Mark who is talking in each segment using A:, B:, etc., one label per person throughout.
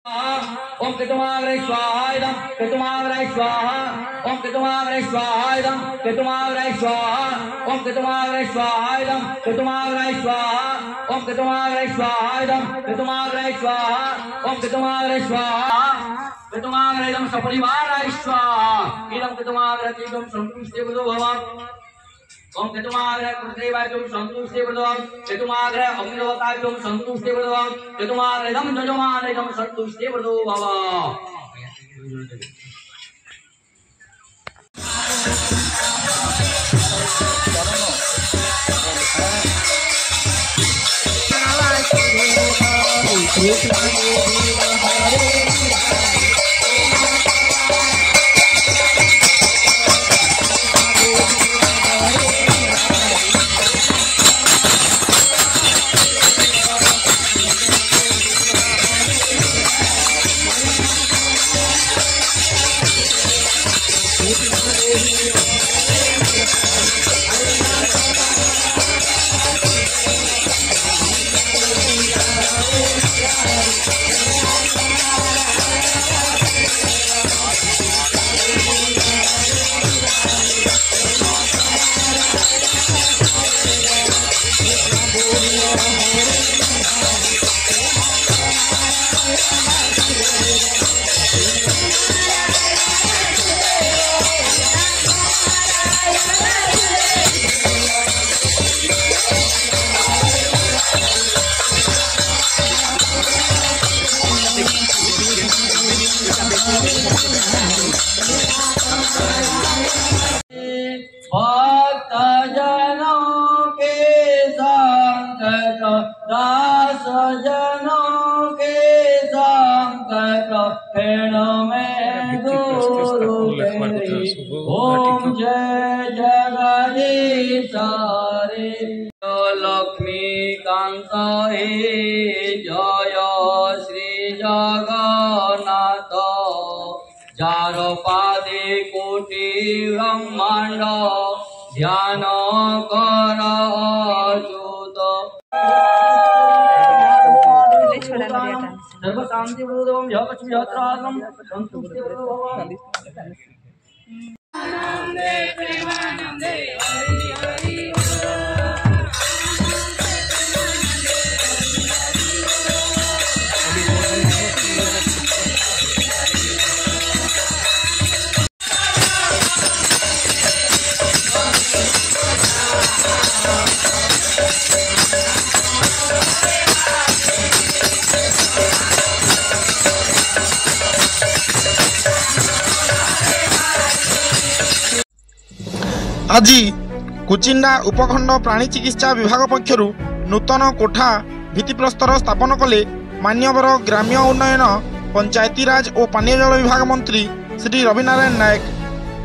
A: ओम केतुमाग्रे स्वाहा इदं केतुमाग्रे स्वाहा ओम केतुमाग्रे स्वाहा इदं केतुमाग्रे स्वाहा ओम केतुमाग्रे स्वाहा इदं केतुमाग्रे स्वाहा ओम केतुमाग्रे स्वाहा इदं केतुमाग्रे स्वाहा ओम केतुमाग्रे स्वाहा केतुमाग्रे इदं सपरिवाराय स्वाहा इदं केतुमाग्रे इदं संतुष्टे भव ओम केतुमाग्रे कृतेवायं संतुष्टे भव केतुमाग्रे अग्निदेवतायं संतुष्टे भव केतुमाग्रे इदं यजमानयं संतुष्टे भव दास जनों के संकट क्षण में दूर करे ओम जय जगदीश हरे लक्ष्मी कांत हे जय श्री जगन्नाथ जार पादे कोटि ब्रह्मांड ध्यान कर सर्व शांति प्रदोम यक्षम यत्रागम संतुष्टि प्रदोम आनंदे प्रेमानंदे हरि हरि
B: आज कुचिंडा उपखंड प्राणी चिकित्सा विभाग पक्षर नूतन कोठा भित्तिप्रस्तर स्थापन कले मान्यवर ग्राम्य उन्नयन पंचायतीराज और पानीय जल विभाग मंत्री श्री रविनारायण नायक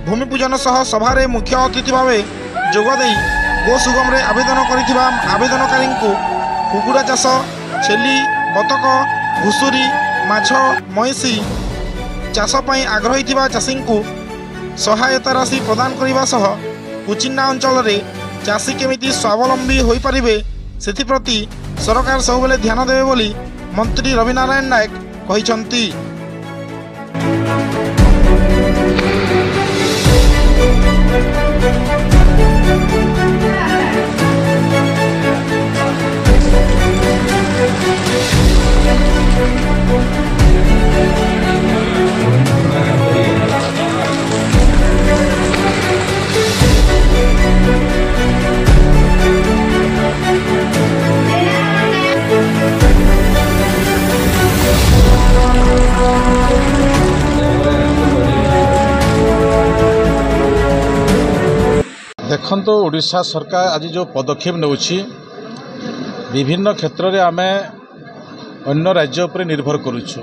B: भूमिपूजन सह सभारे मुख्य अतिथि भाव जोगदे गो सुगम रे आवेदन करिथिबा आवेदनकारी कुकुड़ा चाष छेली बतक घुसुरी माछ मईसी चाष पई आग्रही थिबा चाषी को सहायता राशि प्रदान करने सह कुचिंडा अंचल रे चाषी केमिति स्वावलंबी होई परिबे सेथिप्रति सरकार सबुबले ध्यान देवे बोली मंत्री रविनारायण नायक कहिसंती।
C: देखो ओडिशा सरकार आज जो पदक्षेप नौछि विभिन्न क्षेत्र में आम अन्य राज्य उपर निर्भर करुछु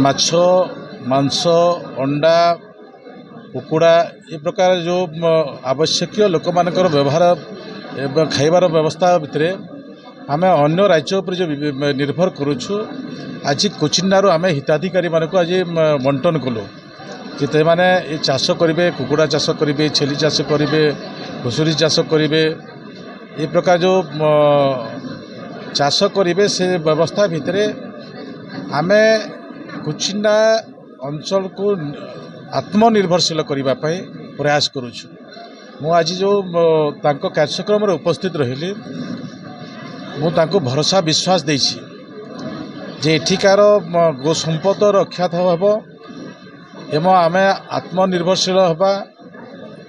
C: माछ मांस अंडा कुकुड़ा ये प्रकार जो आवश्यक लोक मानकर व्यवहार खाइबार व्यवस्था भितर आम अन्य राज्य उपर जो निर्भर करुछु आज कोचिंडारू आम हिताधिकारी मानक आज बंटन कलु कि मैंने ये चाष करेंगे कुकुड़ा चाष करेंगे छेली चाष करेंगे घुसुरी चाष करेंगे ये प्रकार जो चाष करेंगे से व्यवस्था भितर आमे कुचिंडा अंचल को आत्मनिर्भरशील करने प्रयास करुछु। मु आज जो तांको कार्यक्रम रे उपस्थित रहिली मु तांको भरोसा विश्वास देछि जे एठिकार गो संपद रक्षा हम एवं आमे आत्मनिर्भरशील हवा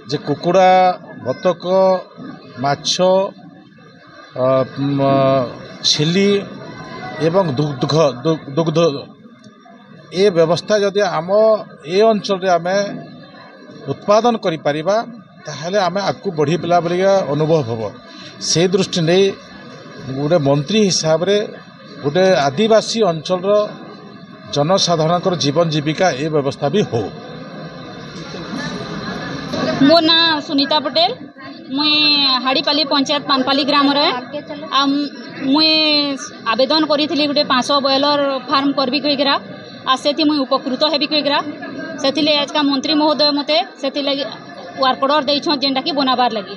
C: जे कुकुड़ा बतक माछ छिली एवं दुग्ध ए व्यवस्था जदि आम ए अंचल आम उत्पादन करि परिबा ताहले आमे आगु बढ़ी पिला बलिया अनुभव हम से दृष्टि नहीं गोटे मंत्री हिसाब रे गोटे आदिवासी अंचल जनसाधारण जीवन जीविका ए व्यवस्था भी हो।
D: मो ना सुनीता पटेल मुई हाड़ीपाली पंचायत पानपाली ग्राम रे मुई आवेदन करी गोटे 500 बॉयलर फार्म करबी कहीकरा आ से मुई उपकृत हेबी कहीकरा से आज का मंत्री महोदय मते से वर्क ऑर्डर देछन जेनटा कि बनाबार लगी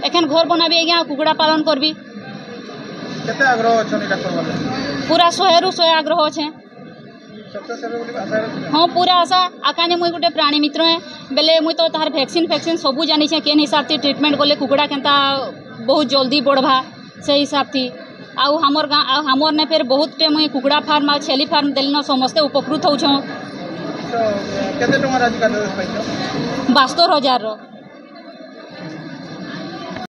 D: एखन घर बनाबी आज्ञा कुकुड़ा पालन करबी पूरा 100 रु 100 आग्रह अच्छे। हाँ पूरा आशा आकाने मुई गोटे प्राणी मित्र है बेले मुई तो तार वैक्सीन सबू जानी केन हिसाब से ट्रीटमेंट कले कुकुड़ा केनता बहुत जल्दी बढ़वा से हिसाब थी आउ हमर गाँ हमर ने फिर बहुत टे मुई कुकुड़ा फार्म आ छेली फार्म देलिन समस्ते उपकृत होछो। 72,000